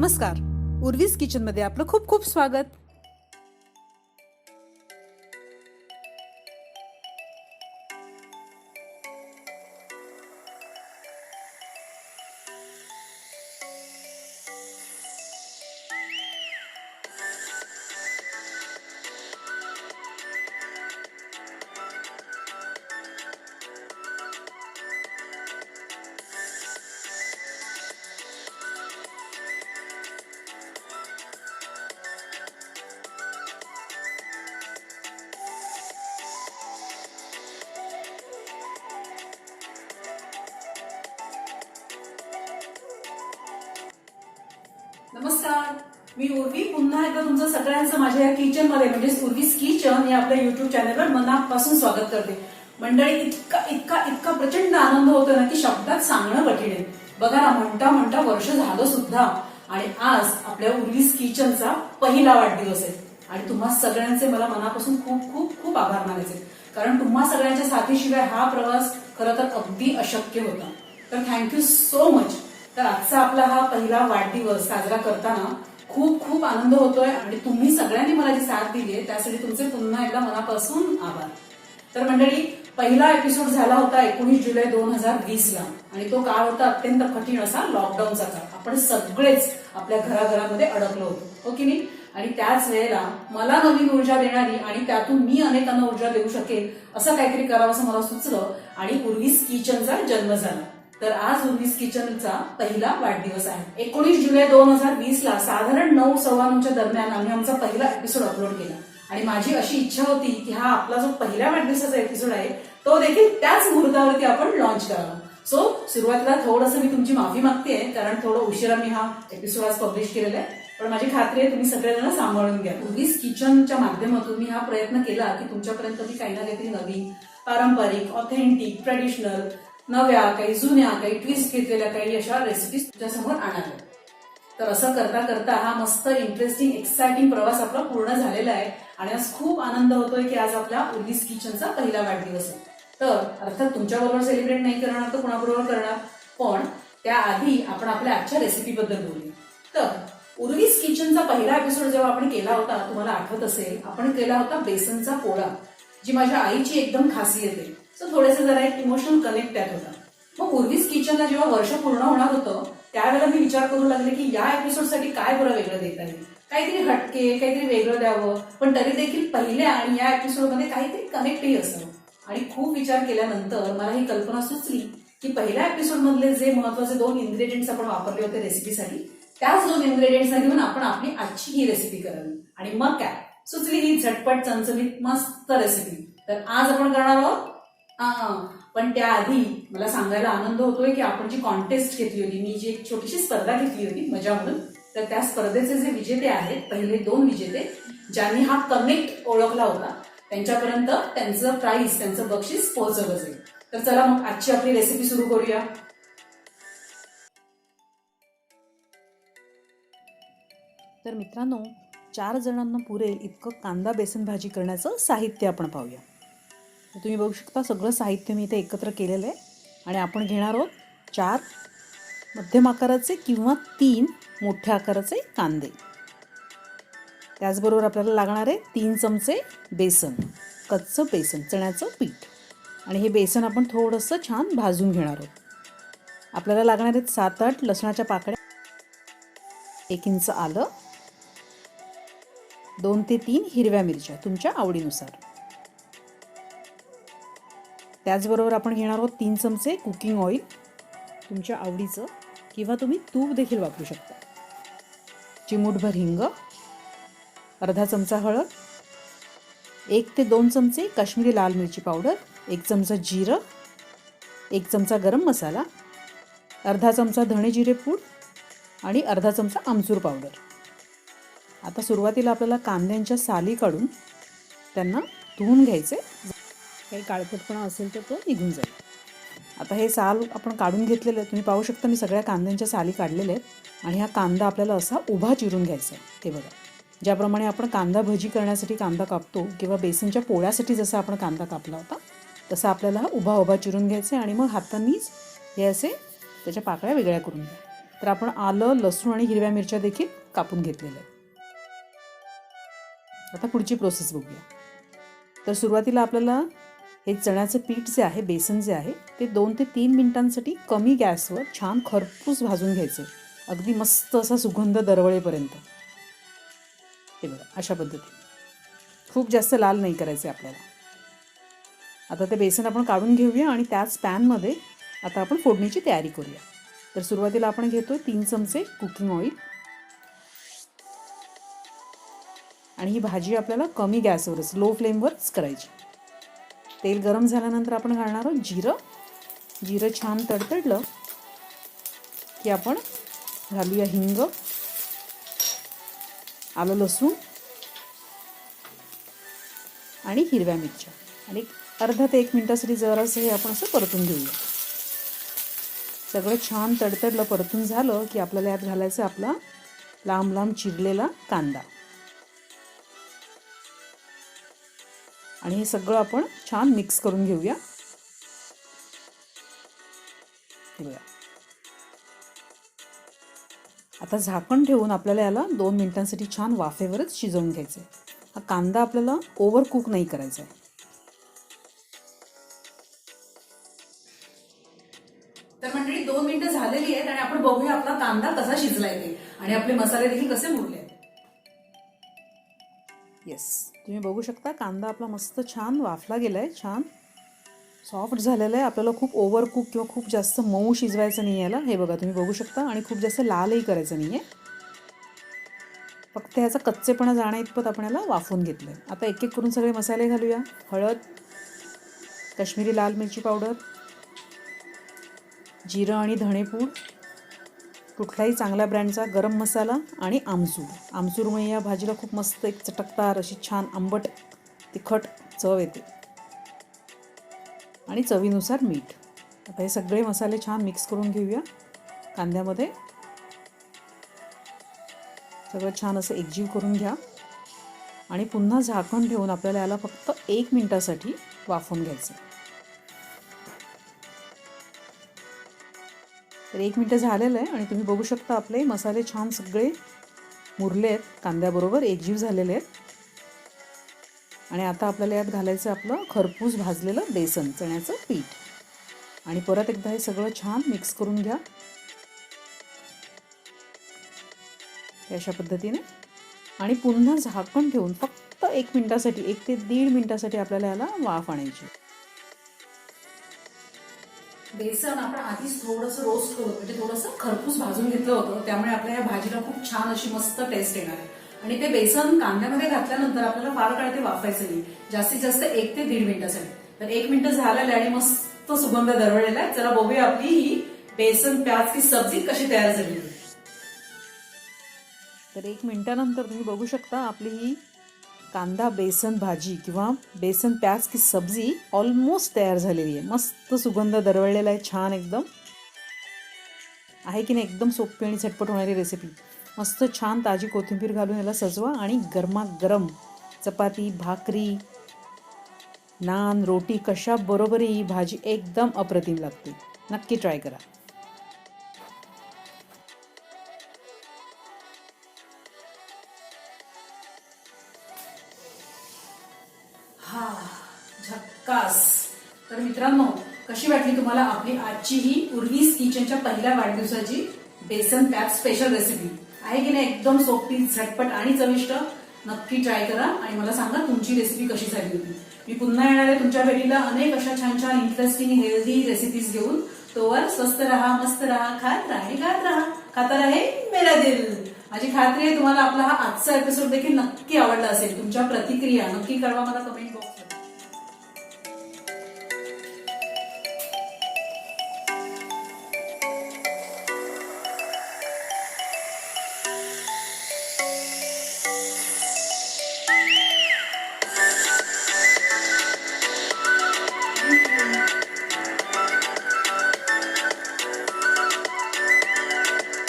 नमस्कार, उर्वीज किचनमध्ये आपलं खूप खूप स्वागत. नमस्कार, मी उर्वी पुन्हा एकदा तुमचं सगळ्यांचं माझ्या या किचन मध्ये म्हणजे उर्वीज किचन या आपल्या युट्यूब चॅनलवर मनापासून स्वागत करते. मंडळी, इतका इतका इतका प्रचंड आनंद होतो ना की शब्दात सांगणं कठीण आहे. बघा ना, म्हणता म्हणता वर्ष झालं सुद्धा आणि आज आपल्या उर्वीज किचनचा पहिला वाढदिवस आहे आणि तुम्हा सगळ्यांचे मला मनापासून खूप खूप खूप आभार मानायचे, कारण तुम्हा सगळ्यांच्या साथीशिवाय हा प्रवास खरं तर अगदी अशक्य होता. तर थँक्यू सो मच. तर आजचा आपला हा पहिला वाढदिवस साजरा करताना खूप खूप आनंद होतोय आणि तुम्ही सगळ्यांनी मला जी साथ दिली आहे त्यासाठी तुमचे पुन्हा एकदा मनापासून आभार. तर मंडळी, पहिला एपिसोड झाला होता 19 जुलै 2020 ला आणि तो काळ होता अत्यंत कठीण असा लॉकडाऊनचा काळ. आपण सगळेच आपल्या घराघरामध्ये अडकलो होतो, हो की नाही? आणि त्याच वेळेला मला नवीन ऊर्जा देणारी आणि त्यातून मी अनेकांना ऊर्जा देऊ शकेल असं काहीतरी करावं असं मला सुचलं आणि उर्वीज किचनचा जन्म झाला. तर आज उर्वीज किचनचा पहिला वाढदिवस आहे. 19 जुलै 2020 ला साधारण 9:15 दरम्यान आम्ही आमचा पहिला एपिसोड अपलोड केला आणि माझी अशी इच्छा होती की हा आपला जो पहिल्या वाढदिवसाचा एपिसोड आहे तो देखील त्याच मुहूर्तावरती आपण लॉन्च करावा. सो सुरुवातीला थोडंसं मी तुमची माफी मागतेय, कारण थोडं उशिरा मी हा एपिसोड आज पब्लिश केलेला आहे, पण माझी खात्री आहे तुम्ही सगळेजण सांभाळून घ्या. उर्वीज किचनच्या माध्यमातून मी हा प्रयत्न केला की तुमच्यापर्यंत मी काही ना काहीतरी नवीन, पारंपरिक, ऑथेंटिक, ट्रेडिशनल, नव्या, काही जुन्या, काही ट्विस्ट घेतलेल्या काही अशा रेसिपीज तुझ्यासमोर आणाव्या. तर असं करता करता हा मस्त इंटरेस्टिंग एक्साइटिंग प्रवास आपला पूर्ण झालेला आहे आणि आज खूप आनंद होतोय की आज आपल्या उर्वीज किचनचा पहिला वाढदिवस आहे. तर अर्थात तुमच्याबरोबर सेलिब्रेट नाही करणार तर कुणाबरोबर करणार, पण त्याआधी आपण आपल्या आजच्या रेसिपीबद्दल बोलूया. तर उर्वीज किचनचा पहिला एपिसोड जेव्हा आपण केला होता, तुम्हाला आठवत असेल, आपण केला होता बेसनचा पोळा, जी माझ्या आईची एकदम खासियत आहे. सो थोडेसे जरा एक इमोशनल कनेक्ट त्यात होता. मग उर्वीज किचनला जेव्हा वर्ष पूर्ण होणार होतं त्यावेळेला मी विचार करू लागले की या एपिसोडसाठी काय बरं वेगळं देता येईल, काहीतरी हटके, काहीतरी वेगळं द्यावं, पण तरी देखील पहिल्या आणि या एपिसोडमध्ये काहीतरी कनेक्टही असावं. आणि खूप विचार केल्यानंतर मला ही कल्पना सुचली की पहिल्या एपिसोड मधले जे महत्वाचे 2 इन्ग्रेडियंट्स आपण वापरले होते रेसिपीसाठी, त्याच 2 इन्ग्रेडियंट्सना घेऊन आपण आपली आजची ही रेसिपी करावी. आणि मग काय सुचली ही झटपट चमचमीत मस्त रेसिपी. तर आज आपण करणार आहोत. पण त्याआधी मला सांगायला आनंद होतोय की आपण जी कॉन्टेस्ट घेतली होती, मी जी एक छोटीशी स्पर्धा घेतली होती मजा म्हणून, तर त्या स्पर्धेचे जे विजेते आहेत, पहिले 2 विजेते ज्यांनी हा कनेक्ट ओळखला होता त्यांच्यापर्यंत त्यांचं प्राइस, त्यांचं बक्षीस पोहोचवलं जाईल. तर चला मग आजची आपली रेसिपी सुरू करूया. तर मित्रांनो, 4 जणांना पुरेल इतकं कांदा बेसन भाजी करण्याचं साहित्य आपण पाहूया. तुम्ही बघू शकता सगळं साहित्य मी इथे एकत्र केलेलं आहे आणि आपण घेणार आहोत 4 मध्यम आकाराचे किंवा 3 मोठ्या आकाराचे कांदे. त्याचबरोबर आपल्याला लागणार आहे 3 चमचे बेसन, कच्चं बेसन, चण्याचं पीठ, आणि हे बेसन आपण थोडंसं छान भाजून घेणार आहोत. आपल्याला लागणार आहेत 7-8 लसणाच्या पाकळ्या, 1 इंच आलं, 2 ते 3 हिरव्या मिरच्या तुमच्या आवडीनुसार. त्याचबरोबर आपण घेणार आहोत 3 चमचे कुकिंग ऑइल तुमच्या आवडीचं, किंवा तुम्ही तूप देखील वापरू शकता. चिमूटभर हिंग, अर्धा चमचा हळद, 1 ते 2 चमचे काश्मीरी लाल मिरची पावडर, 1 चमचा जिरं, 1 चमचा गरम मसाला, अर्धा चमचा धणे जिरे पूड आणि अर्धा चमचा आमचूर पावडर. आता सुरुवातीला आपल्याला कांद्यांच्या साली काढून त्यांना धुवून घ्यायचे, काही काळपटपणा असेल तर तो निघून जाईल. आता हे साल आपण काढून घेतलेले आहे, तुम्ही पाहू शकता मी सगळ्या कांद्यांच्या साली काढलेल्या आहेत आणि हा कांदा आपल्याला असा उभा चिरून घ्यायचा आहे. ते बघा, ज्याप्रमाणे आपण कांदा भजी करण्यासाठी कांदा कापतो किंवा बेसनच्या पोळ्यासाठी जसा आपण कांदा कापला होता तसा आपल्याला हा उभा उभा चिरून घ्यायचा आहे आणि मग हातांनीच हे असे त्याच्या पाकळ्या वेगळ्या करून घ्या. तर आपण आलं, लसूण आणि हिरव्या मिरच्या देखील कापून घेतलेल्या आहेत. आता पुढची प्रोसेस बघूया. तर सुरुवातीला आपल्याला हे चण्याचं पीठ जे आहे, बेसन जे आहे, ते 2 ते 3 मिनिटांसाठी कमी गॅसवर छान खरपूस भाजून घ्यायचं. अगदी मस्त असा सुगंध दरवळेपर्यंत. हे बघा, अशा पद्धतीने. खूप जास्त लाल नाही करायचे आपल्याला. आता ते बेसन आपण काढून घेऊया आणि त्याच पॅनमध्ये आता आपण फोडणीची तयारी करूया. तर सुरुवातीला आपण घेतो 3 चमचे कुकिंग ऑइल. आणि ही भाजी आपल्याला कमी गॅसवरच, लो फ्लेमवरच करायची. तेल गरम झाल्यानंतर आपण घालणार आहोत जिरं. जिरं छान तडतडलं की आपण घालूया हिंग, आलं लसूण आणि हिरव्या मिरच्या. आणि अर्धा ते 1 मिनिटासाठी जरासं हे आपण असं परतून घेऊया. सगळं छान तडतडलं, परतून झालं की आपल्याला यात घालायचं आपला लांब लांब चिरलेला कांदा. आणि हे सगळं आपण छान मिक्स करून घेऊया. आता झाकण ठेवून आपल्याला याला 2 मिनिटांसाठी छान वाफेवरच शिजवून घ्यायचं आहे. हा कांदा आपल्याला ओव्हर कुक नाही करायचा आहे. तर मंडळी 2 मिनिटं झालेली आहेत आणि आपण बघूया आपला कांदा कसा शिजलाय ते आणि आपले मसाले देखील कसे मुरले. येस, तुम्ही बघू शकता कांदा आपला मस्त छान वाफला गेलाय, छान सॉफ्ट झालेला आहे. आपल्याला खूप ओव्हर कुक किंवा खूप जास्त मऊ शिजवायचं नाही याला. हे बघा, तुम्ही बघू शकता. आणि खूप जास्त लालही करायचं नाही आहे. फक्त ह्याचा कच्चेपणा जाण्या इतपत आपण याला वाफवून घेतलं आहे. आता एक एक करून सगळे मसाले घालूया. हळद, काश्मीरी लाल मिरची पावडर, जिरं आणि धणेपूड, कुठलाही चांगल्या ब्रँडचा गरम मसाला आणि आमचूर. आमचूरमुळे या भाजीला खूप मस्त एक चटकदार अशी छान आंबट तिखट चव येते. आणि चवीनुसार मीठ. आता हे सगळे मसाले छान मिक्स करून घेऊया कांद्यामध्ये. सगळं छान असं एकजीव करून घ्या आणि पुन्हा झाकण ठेवून आपल्याला याला फक्त 1 मिनिटासाठी वाफवून घ्यायचं. तर 1 मिनिट झालेलं आहे आणि तुम्ही बघू शकता आपले मसाले छान सगळे मुरले आहेत, कांद्याबरोबर एकजीव झालेले आहेत. आणि आता आपल्याला यात घालायचं आपलं खरपूस भाजलेलं बेसन, चण्याचं पीठ. आणि परत एकदा हे सगळं छान मिक्स करून घ्या अशा पद्धतीने. आणि पुन्हा झाकण ठेवून फक्त 1 मिनिटासाठी, 1 ते 1.5 मिनिटासाठी आपल्याला याला वाफ आणायची. बेसन आपण आधीच थोडंसं रोस्ट करून, म्हणजे थोडंसं खरपूस भाजून घेतलं होतं, त्यामुळे आपल्या या भाजीला खूप छान अशी मस्त टेस्ट येणार आहे. आणि ते बेसन कांद्यामध्ये घातल्यानंतर आपल्याला फार काळ ते वाफायचं नाही, जास्तीत जास्त 1 ते 1.5 मिनिटासाठी. तर 1 मिनिट झालेलं आहे आणि मस्त सुगंध दरवळलेला आहे. चला बघूया आपली ही बेसन प्याज की सब्जी कशी तयार झाली. तर 1 मिनिटानंतर तुम्ही बघू शकता आपली ही कांदा बेसन भाजी किंवा बेसन प्याज की सब्जी ऑलमोस्ट तयार झालेली आहे. मस्त सुगंध दरवळलेला आहे, छान एकदम आहे की नाही. एकदम सोपी आणि झटपट होणारी रेसिपी. मस्त छान ताजी कोथिंबीर घालून याला सजवा आणि गरमागरम चपाती, भाकरी, नान, रोटी कशा बरोबरही ही भाजी एकदम अप्रतिम लागते. नक्की ट्राय करा. हा, झक्कास. तर मित्रांनो, कशी वाटली तुम्हाला आपली आजची ही उर्वीज किचनच्या पहिल्या वाढदिवसाची बेसन प्याज स्पेशल रेसिपी आहे की नाही. एकदम सोपी, झटपट आणि चविष्ट. नक्की ट्राय करा आणि मला सांगा तुमची रेसिपी कशी झाली होती. मी पुन्हा येणार आहे तुमच्या भेटीला अनेक अशा छान छान इंटरेस्टिंग हेल्दी रेसिपीज घेऊन. तोवर स्वस्त रहा, मस्त रहा, खात राहा आणि खात रहा. खाता रहे मेरा दिल. माझी खात्री आहे तुम्हाला आपला हा आजचा एपिसोड देखील नक्की आवडला असेल. तुमच्या प्रतिक्रिया नक्की कळवा मला कमेंट बॉक्समध्ये.